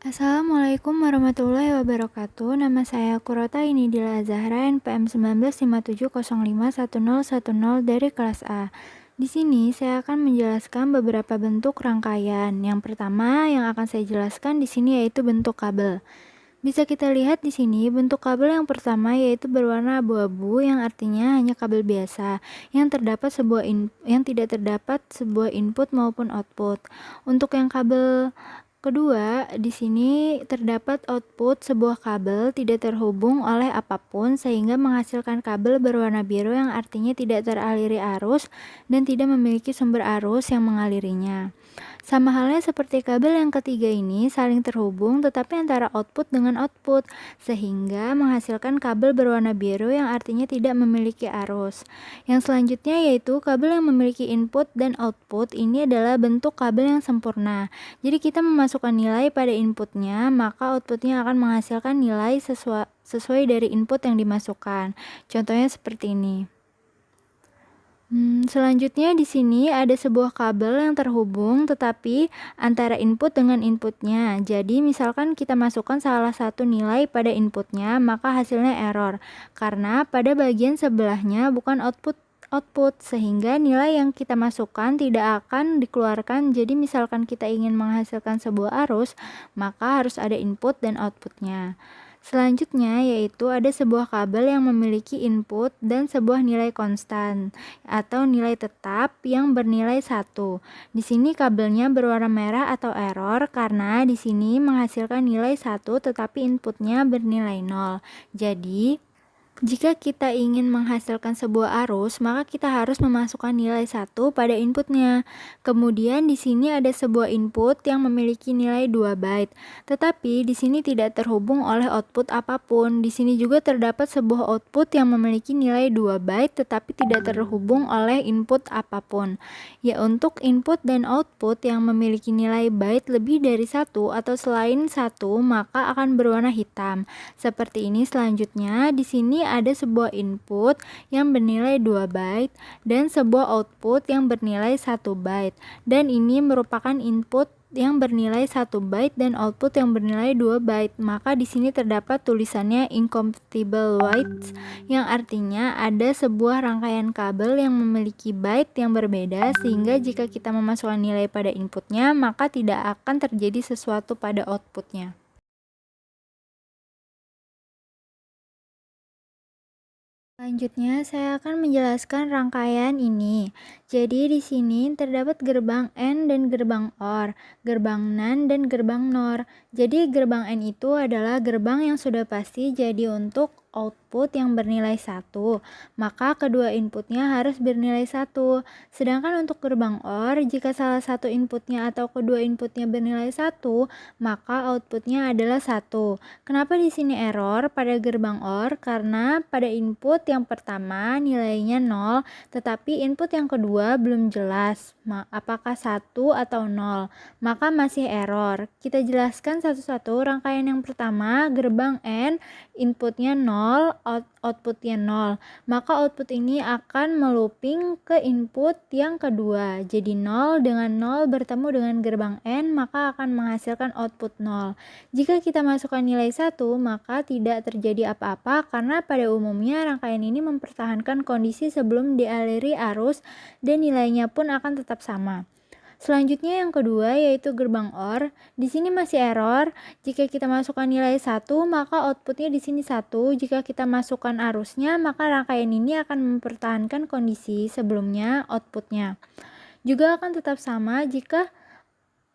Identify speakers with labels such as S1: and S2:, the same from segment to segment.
S1: Assalamualaikum warahmatullahi wabarakatuh. Nama saya Kurota Inidila Zahra NPM 1957051010 dari kelas A. Di sini saya akan menjelaskan beberapa bentuk rangkaian. Yang pertama yang akan saya jelaskan di sini yaitu bentuk kabel. Bisa kita lihat di sini bentuk kabel yang pertama yaitu berwarna abu-abu yang artinya hanya kabel biasa yang tidak terdapat sebuah input maupun output. Untuk yang kabel kedua, di sini terdapat output sebuah kabel tidak terhubung oleh apapun sehingga menghasilkan kabel berwarna biru yang artinya tidak teraliri arus dan tidak memiliki sumber arus yang mengalirinya. Sama halnya seperti kabel yang ketiga ini saling terhubung tetapi antara output dengan output sehingga menghasilkan kabel berwarna biru yang artinya tidak memiliki arus. Yang selanjutnya yaitu kabel yang memiliki input dan output. Ini adalah bentuk kabel yang sempurna. Jadi kita memasukkan nilai pada inputnya, maka outputnya akan menghasilkan nilai sesuai dari input yang dimasukkan. Contohnya seperti ini. Selanjutnya di sini ada sebuah kabel yang terhubung tetapi antara input dengan inputnya. Jadi misalkan kita masukkan salah satu nilai pada inputnya, maka hasilnya error karena pada bagian sebelahnya bukan output sehingga nilai yang kita masukkan tidak akan dikeluarkan. Jadi misalkan kita ingin menghasilkan sebuah arus, maka harus ada input dan outputnya. Selanjutnya yaitu ada sebuah kabel yang memiliki input dan sebuah nilai konstan atau nilai tetap yang bernilai 1. Di sini kabelnya berwarna merah atau error karena di sini menghasilkan nilai 1 tetapi inputnya bernilai 0. Jadi jika kita ingin menghasilkan sebuah arus, maka kita harus memasukkan nilai 1 pada inputnya. Kemudian di sini ada sebuah input yang memiliki nilai 2 byte. Tetapi di sini tidak terhubung oleh output apapun. Di sini juga terdapat sebuah output yang memiliki nilai 2 byte tetapi tidak terhubung oleh input apapun. Ya, untuk input dan output yang memiliki nilai byte lebih dari 1 atau selain 1, maka akan berwarna hitam. Seperti ini. Selanjutnya di sini ada sebuah input yang bernilai 2 byte dan sebuah output yang bernilai 1 byte. Dan ini merupakan input yang bernilai 1 byte dan output yang bernilai 2 byte. Maka di sini terdapat tulisannya incompatible bytes yang artinya ada sebuah rangkaian kabel yang memiliki byte yang berbeda sehingga jika kita memasukkan nilai pada inputnya, maka tidak akan terjadi sesuatu pada outputnya. Selanjutnya, saya akan menjelaskan rangkaian ini. Jadi, di sini terdapat gerbang AND dan gerbang OR, gerbang NAND dan gerbang NOR. Jadi, gerbang AND itu adalah gerbang yang sudah pasti jadi untuk output yang bernilai 1, maka kedua inputnya harus bernilai 1. Sedangkan untuk gerbang OR, jika salah satu inputnya atau kedua inputnya bernilai 1, maka outputnya adalah 1. Kenapa di sini error pada gerbang OR? Karena pada input yang pertama nilainya 0, tetapi input yang kedua belum jelas apakah 1 atau 0, maka masih error. Kita jelaskan satu-satu. Rangkaian yang pertama, gerbang AND, inputnya 0, outputnya 0, maka output ini akan melooping ke input yang kedua. Jadi 0 dengan 0 bertemu dengan gerbang AND, maka akan menghasilkan output 0. Jika kita masukkan nilai 1, maka tidak terjadi apa-apa karena pada umumnya rangkaian ini mempertahankan kondisi sebelum dialiri arus dan nilainya pun akan tetap sama. Selanjutnya yang kedua yaitu gerbang OR. Di sini masih error. Jika kita masukkan nilai 1, maka outputnya di sini 1. Jika kita masukkan arusnya, maka rangkaian ini akan mempertahankan kondisi sebelumnya outputnya. Juga akan tetap sama jika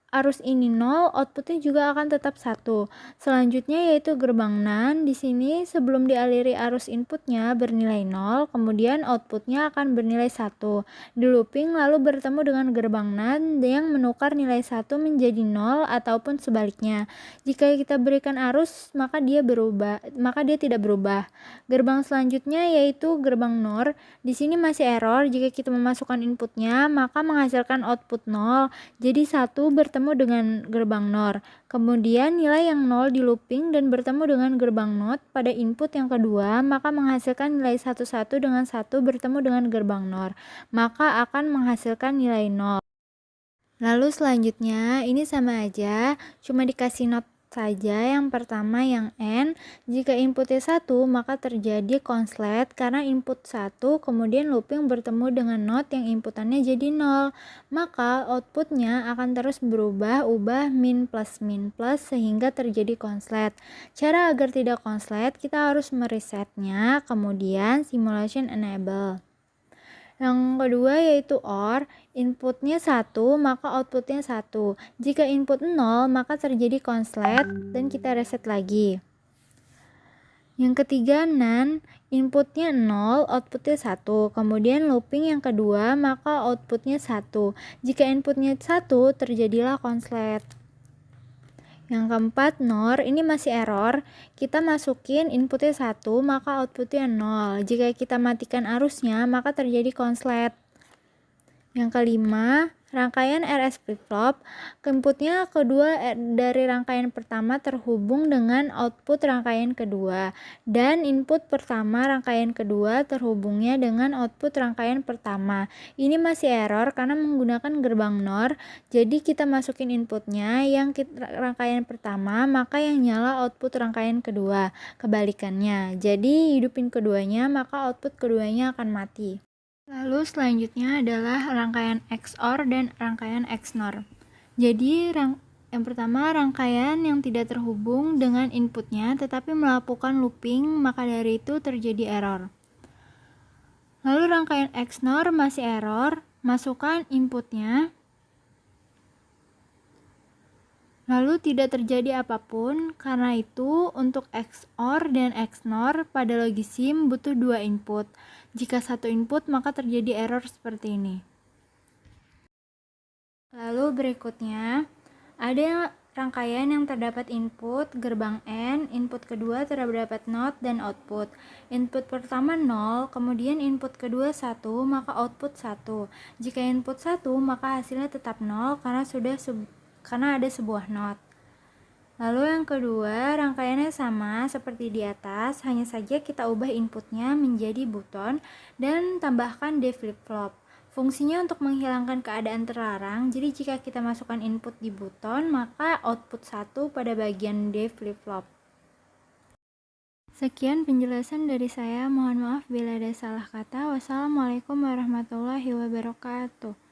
S1: arus ini 0, outputnya juga akan tetap 1. Selanjutnya yaitu gerbang NAND. Di sini sebelum dialiri arus inputnya bernilai 0, kemudian outputnya akan bernilai 1. Di looping lalu bertemu dengan gerbang NAND yang menukar nilai 1 menjadi 0 ataupun sebaliknya. Jika kita berikan arus, maka dia tidak berubah. Gerbang selanjutnya yaitu gerbang NOR. Di sini masih error. Jika kita memasukkan inputnya, maka menghasilkan output 0. Jadi 1 bertemu dengan gerbang NOR. Kemudian nilai yang 0 di looping dan bertemu dengan gerbang NOT pada input yang kedua, maka menghasilkan nilai 11 dengan 1 bertemu dengan gerbang NOR, maka akan menghasilkan nilai 0. Lalu selanjutnya ini sama aja, cuma dikasih not saja yang pertama yang N. Jika inputnya 1, maka terjadi konslet karena input 1 kemudian looping bertemu dengan not yang inputannya jadi 0. Maka outputnya akan terus berubah-ubah min plus sehingga terjadi konslet. Cara agar tidak konslet, kita harus meresetnya, kemudian simulation enable. Yang kedua yaitu OR, inputnya 1 maka outputnya 1. Jika input 0 maka terjadi konslet dan kita reset lagi. Yang ketiga NaN, inputnya 0, outputnya 1. Kemudian looping yang kedua maka outputnya 1. Jika inputnya 1 terjadilah konslet. Yang keempat NOR, ini masih error, kita masukin inputnya 1 maka outputnya 0. Jika kita matikan arusnya maka terjadi konslet. Yang kelima, rangkaian RS flip-flop, inputnya kedua dari rangkaian pertama terhubung dengan output rangkaian kedua, dan input pertama rangkaian kedua terhubungnya dengan output rangkaian pertama. Ini masih error karena menggunakan gerbang NOR, jadi kita masukin inputnya yang rangkaian pertama, maka yang nyala output rangkaian kedua, kebalikannya. Jadi hidupin keduanya, maka output keduanya akan mati. Lalu selanjutnya adalah rangkaian XOR dan rangkaian XNOR. Jadi yang pertama rangkaian yang tidak terhubung dengan inputnya tetapi melakukan looping, maka dari itu terjadi error. Lalu rangkaian XNOR masih error, masukkan inputnya, lalu tidak terjadi apapun. Karena itu untuk XOR dan XNOR pada logi SIM butuh 2 input. Jika 1 input maka terjadi error seperti ini. Lalu berikutnya ada rangkaian yang terdapat input gerbang N, input kedua terdapat not dan output. Input pertama 0, kemudian input kedua 1, maka output 1. Jika input 1 maka hasilnya tetap 0 karena ada sebuah not. Lalu yang kedua, rangkaiannya sama seperti di atas, hanya saja kita ubah inputnya menjadi buton dan tambahkan D flip-flop. Fungsinya untuk menghilangkan keadaan terlarang, jadi jika kita masukkan input di buton, maka output 1 pada bagian D flip-flop. Sekian penjelasan dari saya, mohon maaf bila ada salah kata. Wassalamualaikum warahmatullahi wabarakatuh.